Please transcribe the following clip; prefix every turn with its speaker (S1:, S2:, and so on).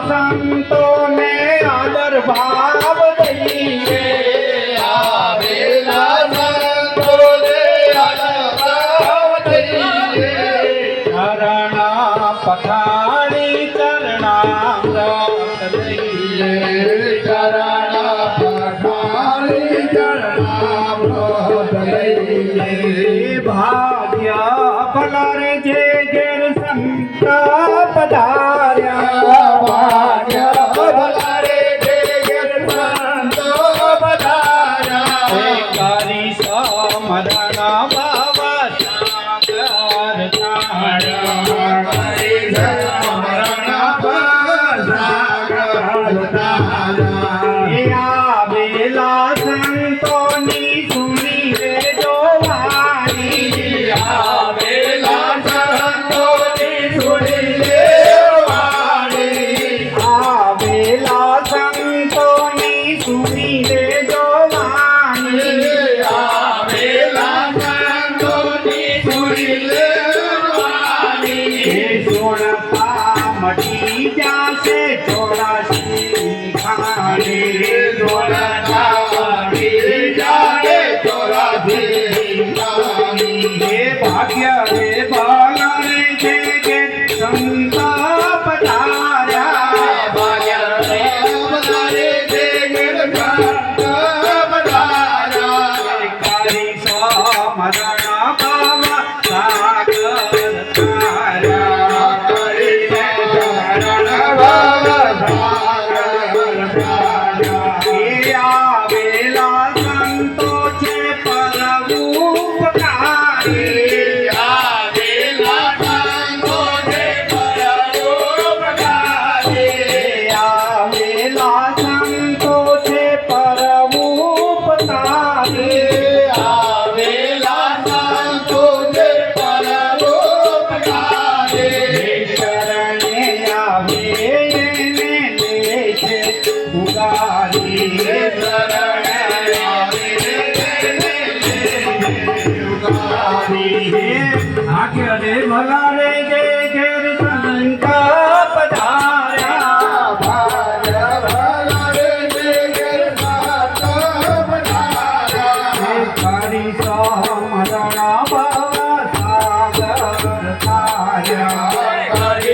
S1: संतों ने आदर भाव दईए
S2: आवेला संतों ने आदर भाव दईए
S1: चरणा पठाणी चरणामृत दईए
S2: चरणा पठाणी चरणामृत दईए
S1: भाग्य फलर जे गिर संत पधार्या
S2: भाग्य भलारे जे गिर संत पधार्या
S1: करी समरण बाबा सागर तारा
S2: हरि समरण सागर तारा
S1: आवेला संतोनी सुनी रे जो वाणी
S2: आवेला संतोनी सुनी रे वाणी
S1: आवेला संतोनी सुनी रे जो वाणी
S2: आवेला संतोनी सुनी रे वाणी
S1: सोनपा मटी जासे 84 खानी
S2: सोनता जागे 84 खानी
S1: भाग्य रे बाला रे जे संत पधार्या
S2: भाग्य रे भलारे जे गिर संत पधार्या
S1: करी समरण बाबा सागर तारा
S2: हरि समरण बाबा सागर तारा
S1: आवेला संतो छे परोपकारी
S2: आवेला संतों ने परोपकारी
S1: आवेला संतो छे परोपकारी
S2: आवेला संतों ने परोपकारी
S1: शरणे आवे ने ले छे उगारी
S2: शरण आवे
S1: भाग्य रे भला रे जे घेर संत पधार्या
S2: भाग्य भलारे जे गिर संत पधार्या
S1: करी समरण बाबा सागर तारा
S2: हरि